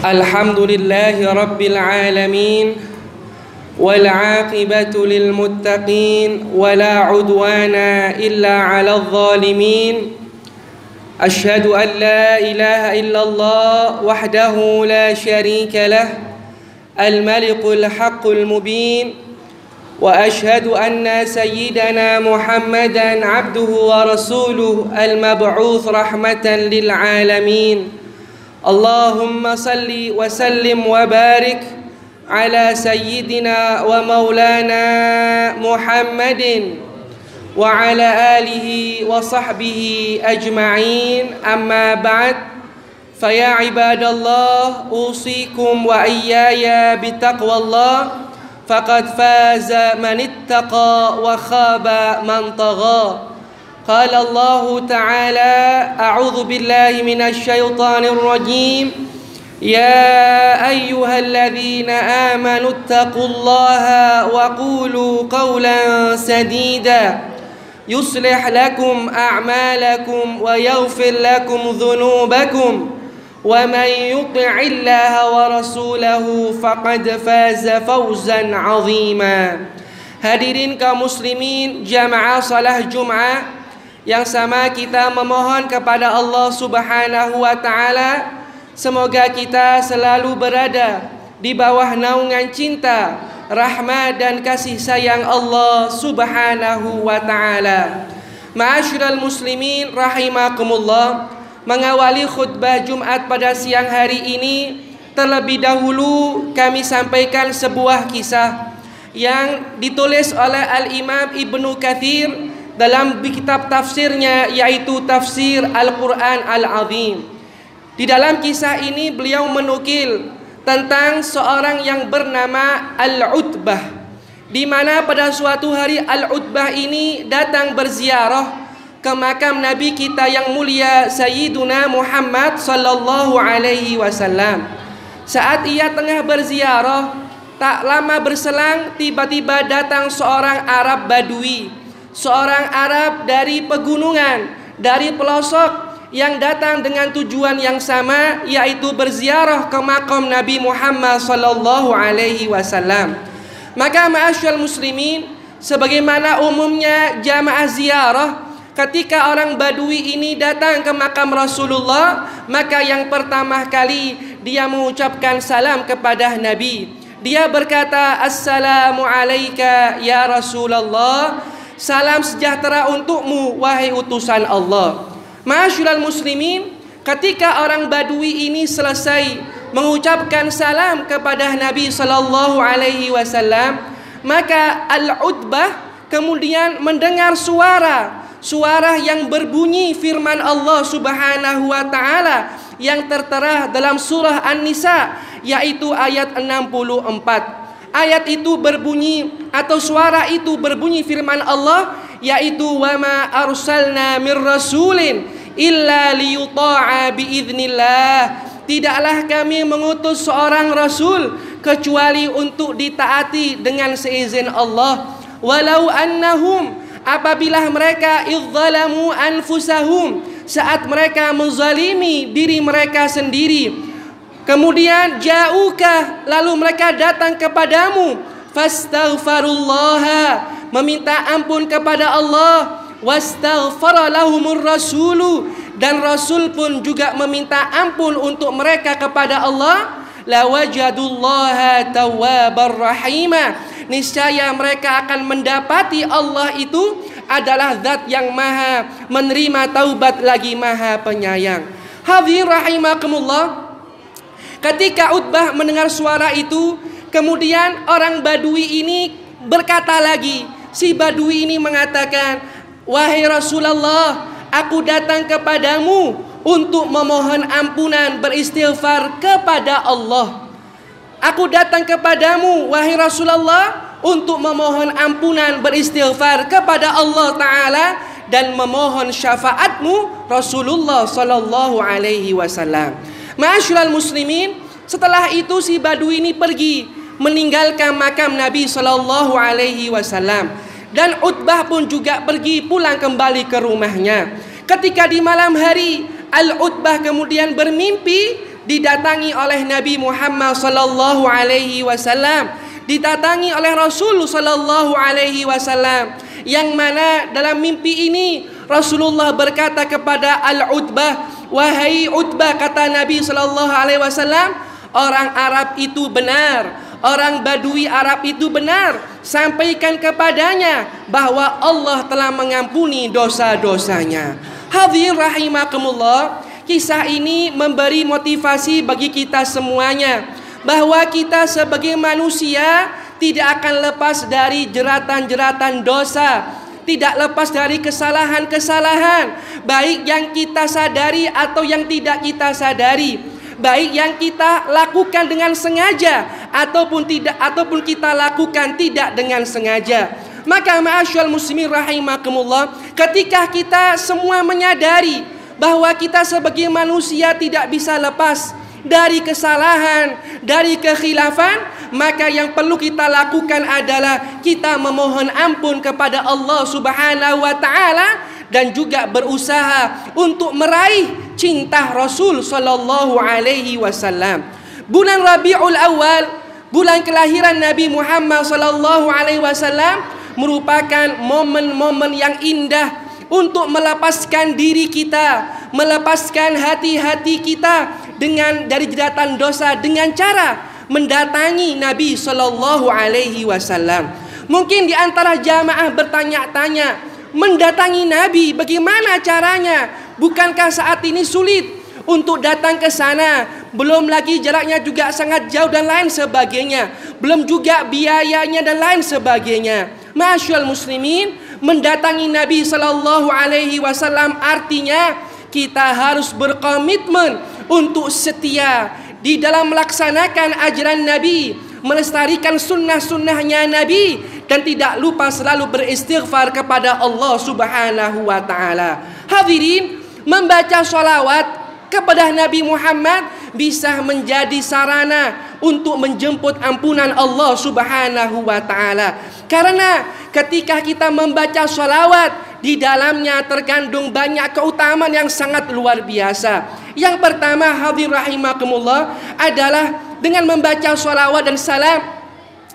الحمد لله رب العالمين والعاقبة للمتقين ولا عدوان إلا على الظالمين أشهد أن لا إله إلا الله وحده لا شريك له الملك الحق المبين وأشهد أن سيدنا محمدا عبده ورسوله المبعوث رحمة للعالمين اللهم صل وسلم وبارك على سيدنا ومولانا محمد وعلى آله وصحبه أجمعين أما بعد فيا عباد الله أوصيكم وإياي بتقوى الله فقد فاز من اتقى وخاب من طغى قال الله تعالى أعوذ بالله من الشيطان الرجيم يا أيها الذين آمنوا اتقوا الله وقولوا قولا سديدا يصلح لكم أعمالكم ويغفر لكم ذنوبكم ومن يطع الله ورسوله فقد فاز فوزا عظيما. Hadirin kaum muslimin jamaah salah Jumat yang sama, kita memohon kepada Allah Subhanahu wa taala semoga kita selalu berada di bawah naungan cinta, rahmat dan kasih sayang Allah Subhanahu wa taala. Ma'asyiral muslimin rahimakumullah, mengawali khutbah Jumat pada siang hari ini, terlebih dahulu kami sampaikan sebuah kisah yang ditulis oleh Al-Imam Ibnu Katsir dalam kitab tafsirnya, yaitu Tafsir Al-Quran Al-Azim. Di dalam kisah ini beliau menukil tentang seorang yang bernama Al-Utbah, di mana pada suatu hari Al-Utbah ini datang berziarah ke makam Nabi kita yang mulia Sayyiduna Muhammad sallallahu alaihi wasallam. Saat ia tengah berziarah, tak lama berselang tiba-tiba datang seorang Arab Badui, seorang Arab dari pegunungan, dari pelosok, yang datang dengan tujuan yang sama, yaitu berziarah ke makam Nabi Muhammad sallallahu alaihi wasallam. Maka ma'asyiral muslimin, sebagaimana umumnya jamaah ziarah, ketika orang Badui ini datang ke makam Rasulullah, maka yang pertama kali dia mengucapkan salam kepada Nabi. Dia berkata, "Assalamu alayka ya Rasulullah." Salam sejahtera untukmu wahai utusan Allah. Ma'asyiral muslimin, ketika orang Badui ini selesai mengucapkan salam kepada Nabi sallallahu alaihi wasallam, maka Al-Utbah kemudian mendengar suara yang berbunyi firman Allah Subhanahu wa taala yang tertera dalam surah An-Nisa, yaitu ayat 64. Ayat itu berbunyi, atau suara itu berbunyi firman Allah, yaitu wa ma arsalna mir rasulin illa liyuta'a biiznillah. Tidaklah kami mengutus seorang rasul kecuali untuk ditaati dengan seizin Allah. Walau annahum, apabila mereka idzalamu anfusahum, saat mereka menzalimi diri mereka sendiri, kemudian ja'uka, lalu mereka datang kepadamu, fastaghfarullaha, meminta ampun kepada Allah, wastaghfara lahumur rasulu, dan Rasul pun juga meminta ampun untuk mereka kepada Allah, lawajadullaha tawwabar rahima, niscaya mereka akan mendapati Allah itu adalah zat yang maha menerima taubat lagi maha penyayang. Hadirin rahimakumullah, ketika Utbah mendengar suara itu, kemudian orang Badui ini berkata lagi. Si Badui ini mengatakan, "Wahai Rasulullah, aku datang kepadamu untuk memohon ampunan, beristighfar kepada Allah. Aku datang kepadamu, wahai Rasulullah, untuk memohon ampunan, beristighfar kepada Allah Ta'ala, dan memohon syafaatmu Rasulullah Sallallahu Alaihi Wasallam." Ma'asyiral muslimin, setelah itu si Badui ini pergi meninggalkan makam Nabi Sallallahu Alaihi Wasallam, dan Utbah pun juga pergi pulang kembali ke rumahnya. Ketika di malam hari, Al-Utbah kemudian bermimpi didatangi oleh Nabi Muhammad sallallahu alaihi wasallam, didatangi oleh Rasul sallallahu alaihi wasallam, yang mana dalam mimpi ini Rasulullah berkata kepada Al-Utbah, "Wahai Utbah," kata Nabi sallallahu alaihi wasallam, "orang Arab itu benar, orang Badui Arab itu benar. Sampaikan kepadanya bahwa Allah telah mengampuni dosa-dosanya." Hadirin rahimakumullah, kisah ini memberi motivasi bagi kita semuanya bahwa kita sebagai manusia tidak akan lepas dari jeratan-jeratan dosa, tidak lepas dari kesalahan-kesalahan, baik yang kita sadari atau yang tidak kita sadari, baik yang kita lakukan dengan sengaja ataupun kita lakukan tidak dengan sengaja. Maka ma'asyiral muslimin rahimakumullah, ketika kita semua menyadari bahwa kita sebagai manusia tidak bisa lepas dari kesalahan, dari kekhilafan, maka yang perlu kita lakukan adalah kita memohon ampun kepada Allah Subhanahu wa taala dan juga berusaha untuk meraih cinta Rasul sallallahu alaihi wasallam. Bulan Rabiul Awal, bulan kelahiran Nabi Muhammad sallallahu alaihi wasallam, merupakan momen-momen yang indah untuk melepaskan diri kita, melepaskan hati-hati kita dari jeratan dosa dengan cara mendatangi Nabi sallallahu alaihi wasallam. Mungkin di antara jamaah bertanya-tanya, mendatangi Nabi bagaimana caranya? Bukankah saat ini sulit untuk datang ke sana? Belum lagi jaraknya juga sangat jauh dan lain sebagainya. Belum juga biayanya dan lain sebagainya. Ma'asyiral muslimin, mendatangi Nabi sallallahu alaihi wasallam artinya kita harus berkomitmen untuk setia di dalam melaksanakan ajaran Nabi, melestarikan sunnah-sunnahnya Nabi, dan tidak lupa selalu beristighfar kepada Allah Subhanahu wa taala. Hadirin, membaca sholawat kepada Nabi Muhammad bisa menjadi sarana untuk menjemput ampunan Allah Subhanahu wa taala. Karena ketika kita membaca sholawat, di dalamnya terkandung banyak keutamaan yang sangat luar biasa. Yang pertama, hadirin rahimakumullah, adalah dengan membaca sholawat dan salam,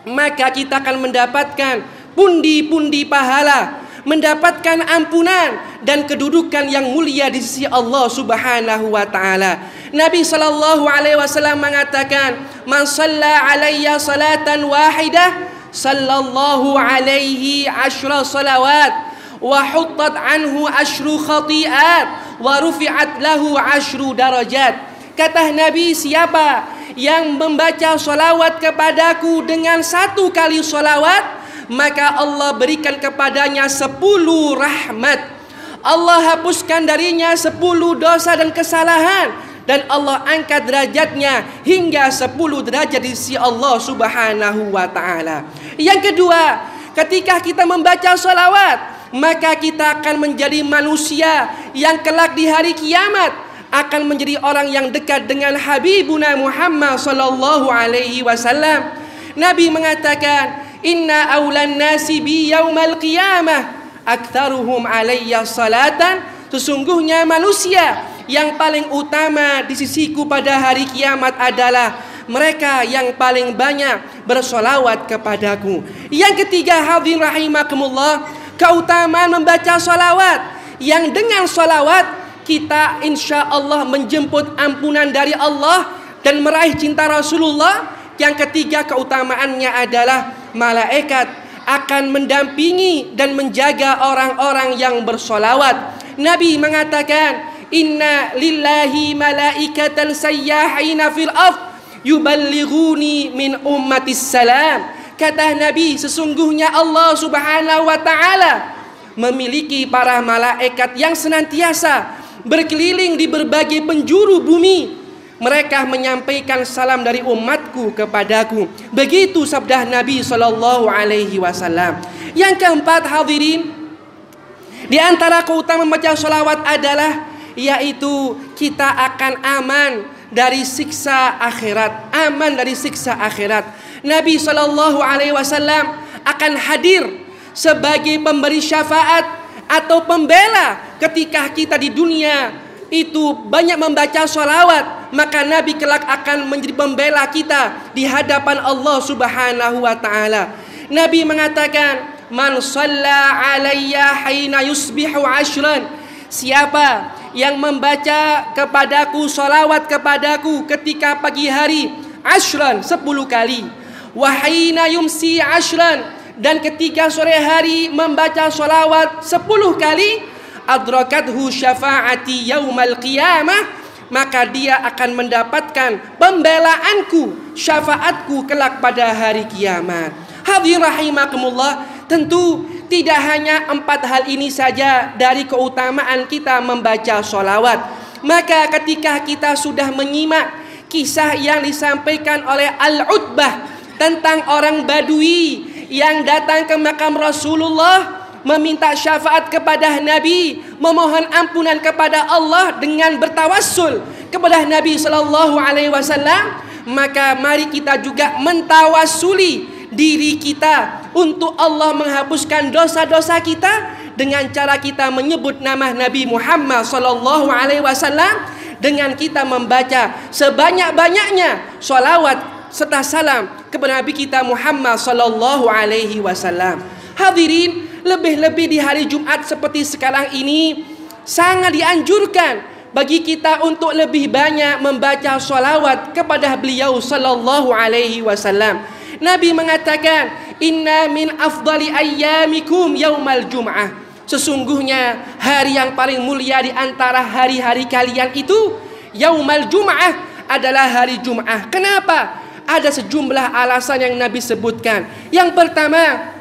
maka kita akan mendapatkan pundi-pundi pahala, mendapatkan ampunan dan kedudukan yang mulia di sisi Allah Subhanahu wa taala. Nabi sallallahu alaihi wasallam mengatakan, "Man shalla alayya salatan wahidah, sallallahu alaihi asyra salawat, wa huttat anhu asyru khati'at, wa rufi'at lahu asyru darajat." Kata Nabi, siapa yang membaca salawat kepadaku dengan 1 kali salawat, maka Allah berikan kepadanya 10 rahmat. Allah hapuskan darinya 10 dosa dan kesalahan, dan Allah angkat derajatnya hingga 10 derajat di sisi Allah Subhanahu wa taala. Yang kedua, ketika kita membaca salawat, maka kita akan menjadi manusia yang kelak di hari kiamat akan menjadi orang yang dekat dengan Habibuna Muhammad sallallahu alaihi wasallam. Nabi mengatakan, "Inna awlan nasi bi yaumal qiyamah aktsaruhum alayya salatan." Sesungguhnya manusia yang paling utama di sisiku pada hari kiamat adalah mereka yang paling banyak bersolawat kepadaku. Yang ketiga, hadirin rahimakumullah, keutamaan membaca solawat, yang dengan solawat kita insya Allah menjemput ampunan dari Allah dan meraih cinta Rasulullah. Yang ketiga, keutamaannya adalah malaikat akan mendampingi dan menjaga orang-orang yang bersolawat. Nabi mengatakan, "Inna lillahi malaikatan sayyahina fil ardh yuballighuni min ummatis salam." Kata Nabi, sesungguhnya Allah Subhanahu wa taala memiliki para malaikat yang senantiasa berkeliling di berbagai penjuru bumi. Mereka menyampaikan salam dari umatku kepadaku. Begitu sabda Nabi sallallahu alaihi wasallam. Yang keempat, hadirin, di antara keutamaan membaca sholawat adalah yaitu kita akan aman dari siksa akhirat, aman dari siksa akhirat. Nabi sallallahu alaihi wasallam akan hadir sebagai pemberi syafaat atau pembela ketika kita di dunia itu banyak membaca sholawat, maka Nabi kelak akan menjadi pembela kita di hadapan Allah Subhanahu wa taala. Nabi mengatakan, "Man shalla alayya hina yusbihu ashran." Siapa yang membaca kepadaku, salawat kepadaku ketika pagi hari ashran 10 kali, wa hina yumsi ashran, dan ketika sore hari membaca salawat 10 kali, adrakathu syafaati yaumal qiyamah, maka dia akan mendapatkan pembelaanku, syafaatku kelak pada hari kiamat. Hadirin rahimakumullah, tentu tidak hanya 4 hal ini saja dari keutamaan kita membaca sholawat. Maka ketika kita sudah menyimak kisah yang disampaikan oleh Al-Utbah tentang orang Badui yang datang ke makam Rasulullah, meminta syafaat kepada Nabi, memohon ampunan kepada Allah dengan bertawassul kepada Nabi sallallahu alaihi wasallam, maka mari kita juga mentawasuli diri kita untuk Allah menghapuskan dosa-dosa kita dengan cara kita menyebut nama Nabi Muhammad sallallahu alaihi wasallam, dengan kita membaca sebanyak-banyaknya sholawat serta salam kepada Nabi kita Muhammad sallallahu alaihi wasallam. Hadirin, lebih-lebih di hari Jumat seperti sekarang ini sangat dianjurkan bagi kita untuk lebih banyak membaca sholawat kepada beliau sallallahu alaihi wasallam. Nabi mengatakan, "Inna min afdali ayyamikum yaumal jum'ah." Sesungguhnya hari yang paling mulia di antara hari-hari kalian itu yaumal jum'ah, adalah hari Jum'ah. Kenapa? Ada sejumlah alasan yang Nabi sebutkan. Yang pertama,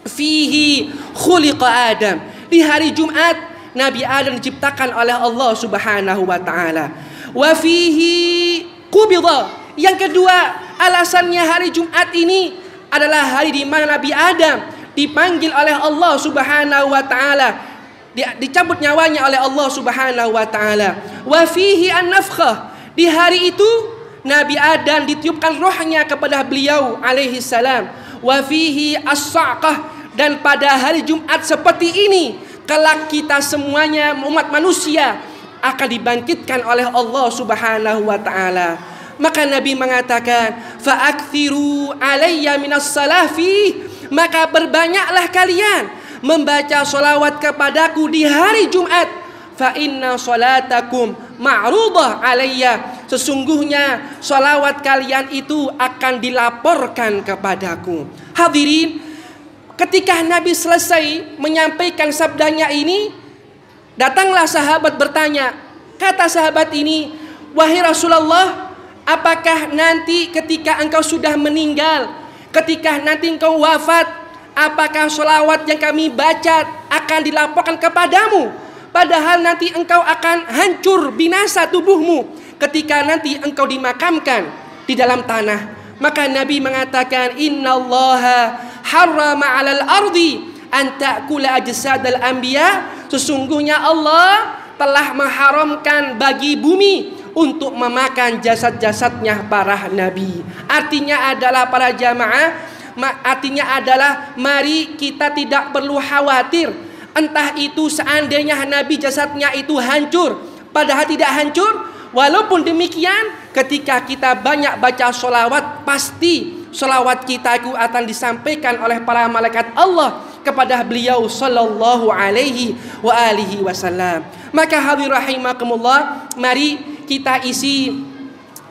fihi khuliqa Adam. Di hari Jumat Nabi Adam diciptakan oleh Allah Subhanahu wa taala. Wa fihi qubida. Yang kedua, alasannya hari Jumat ini adalah hari di mana Nabi Adam dipanggil oleh Allah Subhanahu wa taala, dicabut nyawanya oleh Allah Subhanahu wa taala. Wa fihi an-nafkhah. Di hari itu Nabi Adam ditiupkan rohnya kepada beliau alaihi salam. Wa fihi as-sa'qah. Dan pada hari Jumat seperti ini, kelak kita semuanya umat manusia akan dibangkitkan oleh Allah Subhanahu wa taala. Maka Nabi mengatakan, fa'akthiru alayya minas salafi, maka berbanyaklah kalian membaca sholawat kepadaku di hari Jumat. Fa inna sholatakum ma'rudah alayya, sesungguhnya sholawat kalian itu akan dilaporkan kepadaku. Hadirin, ketika Nabi selesai menyampaikan sabdanya ini, datanglah sahabat bertanya. Kata sahabat ini, "Wahai Rasulullah, apakah nanti ketika engkau sudah meninggal, ketika nanti engkau wafat, apakah sholawat yang kami baca akan dilaporkan kepadamu? Padahal nanti engkau akan hancur binasa tubuhmu ketika nanti engkau dimakamkan di dalam tanah." Maka Nabi mengatakan, "Innallaha harrama 'alal ardi an ta'kula ajsadal anbiya." Sesungguhnya Allah telah mengharamkan bagi bumi untuk memakan jasad-jasadnya para nabi. Artinya adalah para jamaah, artinya adalah mari kita tidak perlu khawatir. Entah itu seandainya nabi jasadnya itu hancur, padahal tidak hancur. Walaupun demikian, ketika kita banyak baca sholawat, pasti sholawat kita itu akan disampaikan oleh para malaikat Allah kepada beliau sallallahu alaihi wa alihi wasallam. Maka hadirin rahimakumullah, mari kita isi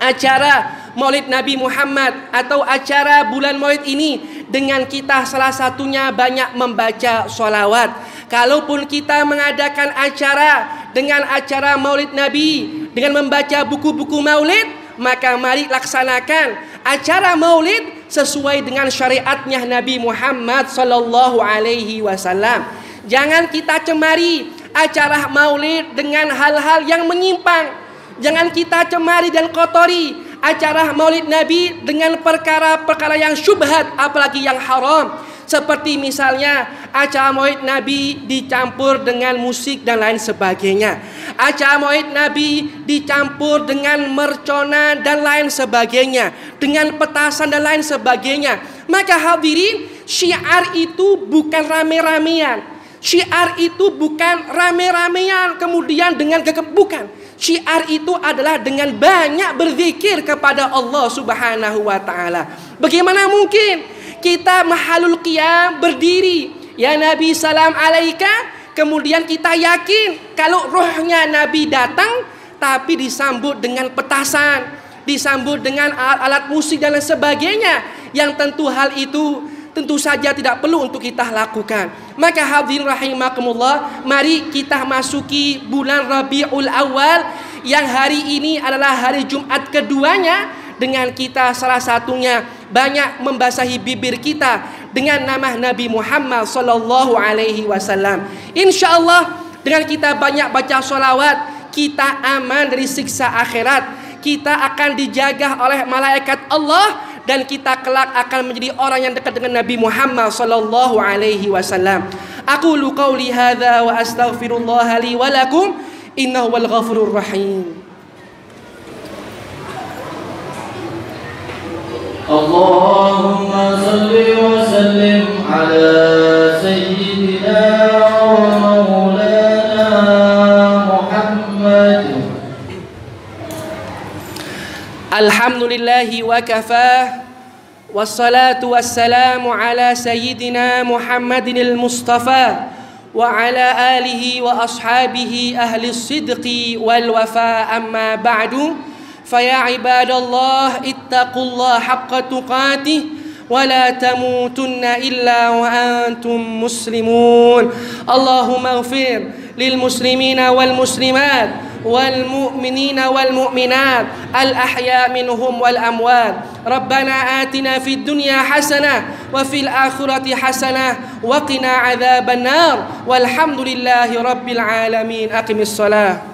acara Maulid Nabi Muhammad atau acara bulan Maulid ini dengan kita salah satunya banyak membaca sholawat. Kalaupun kita mengadakan acara dengan acara Maulid Nabi dengan membaca buku-buku Maulid, maka mari laksanakan acara Maulid sesuai dengan syariatnya Nabi Muhammad sallallahu alaihi wasallam. Jangan kita cemari acara Maulid dengan hal-hal yang menyimpang. Jangan kita cemari dan kotori acara Maulid Nabi dengan perkara-perkara yang syubhat, apalagi yang haram. Seperti misalnya acara Maulid Nabi dicampur dengan musik dan lain sebagainya. Acara Maulid Nabi dicampur dengan mercona dan lain sebagainya, dengan petasan dan lain sebagainya. Maka hadirin, syiar itu bukan rame-ramean. Syiar itu bukan rame-ramean kemudian dengan bukan. Syiar itu adalah dengan banyak berzikir kepada Allah Subhanahu wa taala. Bagaimana mungkin kita mahalul qiyam berdiri, ya Nabi salam alaika, kemudian kita yakin kalau rohnya Nabi datang tapi disambut dengan petasan, disambut dengan alat musik dan lain sebagainya, yang tentu hal itu tentu saja tidak perlu untuk kita lakukan. Maka hadirin rahimakumullah, mari kita masuki bulan Rabiul Awal yang hari ini adalah hari Jumat keduanya, dengan kita salah satunya banyak membasahi bibir kita dengan nama Nabi Muhammad sallallahu alaihi wasallam. Insyaallah dengan kita banyak baca sholawat, kita aman dari siksa akhirat, kita akan dijaga oleh malaikat Allah, dan kita kelak akan menjadi orang yang dekat dengan Nabi Muhammad sallallahu alaihi wasallam. Aqulu qauli hadza wa astaghfirullah li wa lakum innahu wal ghafurur rahim. Allahumma salli wa sallim ala sayyidina wa maulana Muhammad. Alhamdulillahi wa kafah, wassalatu wassalamu ala sayyidina Muhammadin al-Mustafa wa ala alihi wa ashabihi ahli sidqi wal wafa, amma ba'du. Faya ibadallah ittaqullah haqqa tuqatih wa la tamutunna illa wa antum muslimun. Allahumma ighfir lil muslimina wal muslimat wal mu'minina wal mu'minat al ahya minhum wal amwat. Rabbana atina fid dunya hasanah wa fil akhirati hasanah wa qina adzaban nar. Walhamdulillahi rabbil alamin. Aqimis shalah.